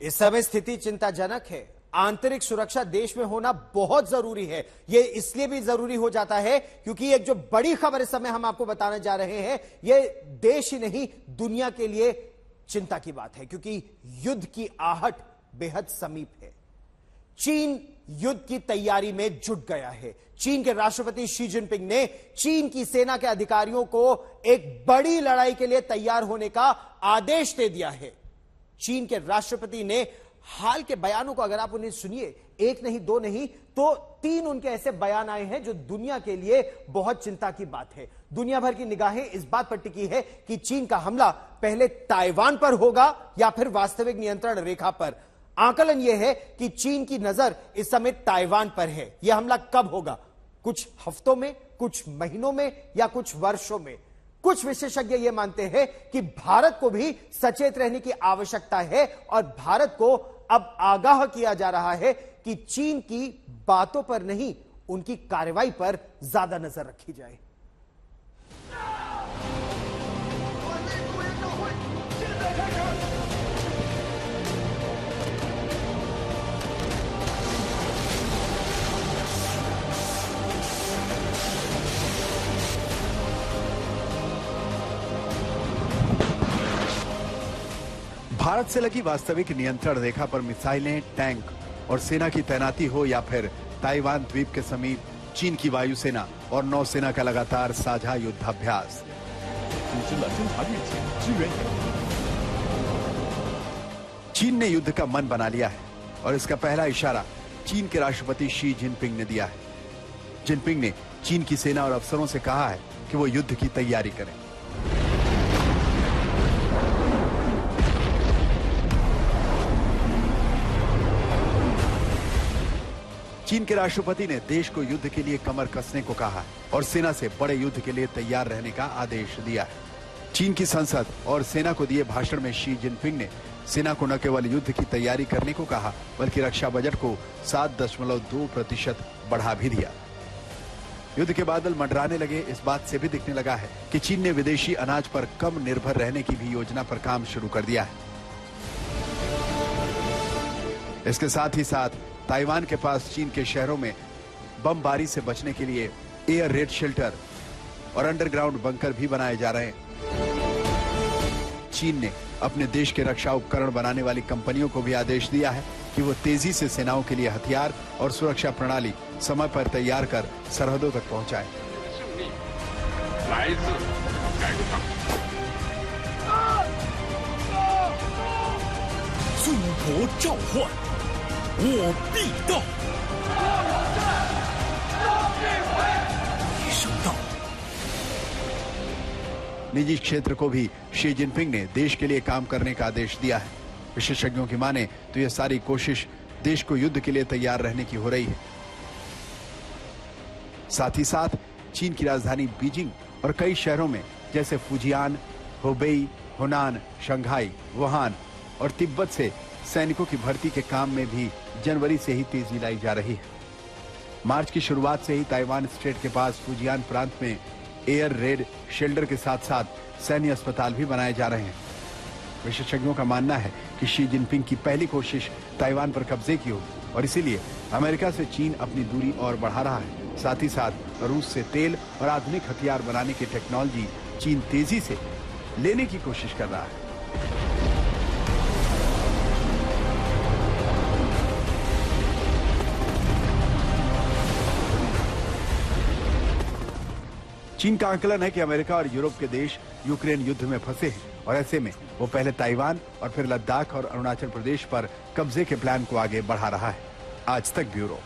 इस समय स्थिति चिंताजनक है। आंतरिक सुरक्षा देश में होना बहुत जरूरी है। यह इसलिए भी जरूरी हो जाता है क्योंकि एक जो बड़ी खबर इस समय हम आपको बताने जा रहे हैं, यह देश ही नहीं दुनिया के लिए चिंता की बात है, क्योंकि युद्ध की आहट बेहद समीप है। चीन युद्ध की तैयारी में जुट गया है। चीन के राष्ट्रपति शी जिनपिंग ने चीन की सेना के अधिकारियों को एक बड़ी लड़ाई के लिए तैयार होने का आदेश दे दिया है। चीन के राष्ट्रपति ने हाल के बयानों को अगर आप उन्हें सुनिए, एक नहीं दो नहीं तो 3 उनके ऐसे बयान आए हैं जो दुनिया के लिए बहुत चिंता की बात है। दुनिया भर की निगाहें इस बात पर टिकी है कि चीन का हमला पहले ताइवान पर होगा या फिर वास्तविक नियंत्रण रेखा पर। आकलन यह है कि चीन की नजर इस समय ताइवान पर है। यह हमला कब होगा? कुछ हफ्तों में, कुछ महीनों में या कुछ वर्षों में? कुछ विशेषज्ञ यह मानते हैं कि भारत को भी सचेत रहने की आवश्यकता है और भारत को अब आगाह किया जा रहा है कि चीन की बातों पर नहीं, उनकी कार्रवाई पर ज्यादा नजर रखी जाए। भारत से लगी वास्तविक नियंत्रण रेखा पर मिसाइलें, टैंक और सेना की तैनाती हो या फिर ताइवान द्वीप के समीप चीन की वायुसेना और नौसेना का लगातार साझा युद्धाभ्यास। चीन ने युद्ध का मन बना लिया है और इसका पहला इशारा चीन के राष्ट्रपति शी जिनपिंग ने दिया है। जिनपिंग ने चीन की सेना और अफसरों से कहा है कि वो युद्ध की तैयारी करें। चीन के राष्ट्रपति ने देश को युद्ध के लिए कमर कसने को कहा है और सेना से बड़े युद्ध के लिए तैयार रहने का आदेश दिया है। चीन की संसद और सेना को दिए भाषण में शी जिनपिंग ने सेना को न केवल युद्ध की तैयारी करने को कहा, बल्कि रक्षा बजट को 7.2% बढ़ा भी दिया। युद्ध के बादल मंडराने लगे, इस बात से भी दिखने लगा है कि चीन ने विदेशी अनाज पर कम निर्भर रहने की भी योजना पर काम शुरू कर दिया है। इसके साथ ही साथ ताइवान के पास चीन के शहरों में बमबारी से बचने के लिए एयर रेड शेल्टर और अंडरग्राउंड बंकर भी बनाए जा रहे हैं। चीन ने अपने देश के रक्षा उपकरण बनाने वाली कंपनियों को भी आदेश दिया है कि वो तेजी से सेनाओं के लिए हथियार और सुरक्षा प्रणाली समय पर तैयार कर सरहदों तक पहुंचाएं। निजी क्षेत्र को भी शी जिनपिंग ने देश के लिए काम करने का आदेश दिया है। विशेषज्ञों की माने तो यह सारी कोशिश देश को युद्ध के लिए तैयार रहने की हो रही है। साथ ही साथ चीन की राजधानी बीजिंग और कई शहरों में जैसे फुजियान, हुबेई, हुनान, शंघाई, वुहान और तिब्बत से सैनिकों की भर्ती के काम में भी जनवरी से ही तेजी लाई जा रही है। मार्च की शुरुआत से ही ताइवान स्ट्रेट के पास फुजियान प्रांत में एयर रेड शेल्टर के साथ साथ सैन्य अस्पताल भी बनाए जा रहे हैं। विशेषज्ञों का मानना है कि शी जिनपिंग की पहली कोशिश ताइवान पर कब्जे की होगी और इसीलिए अमेरिका से चीन अपनी दूरी और बढ़ा रहा है। साथ ही साथ रूस से तेल और आधुनिक हथियार बनाने की टेक्नोलॉजी चीन तेजी से लेने की कोशिश कर रहा है। चीन का आकलन है कि अमेरिका और यूरोप के देश यूक्रेन युद्ध में फंसे हैं और ऐसे में वो पहले ताइवान और फिर लद्दाख और अरुणाचल प्रदेश पर कब्जे के प्लान को आगे बढ़ा रहा है। आज तक ब्यूरो।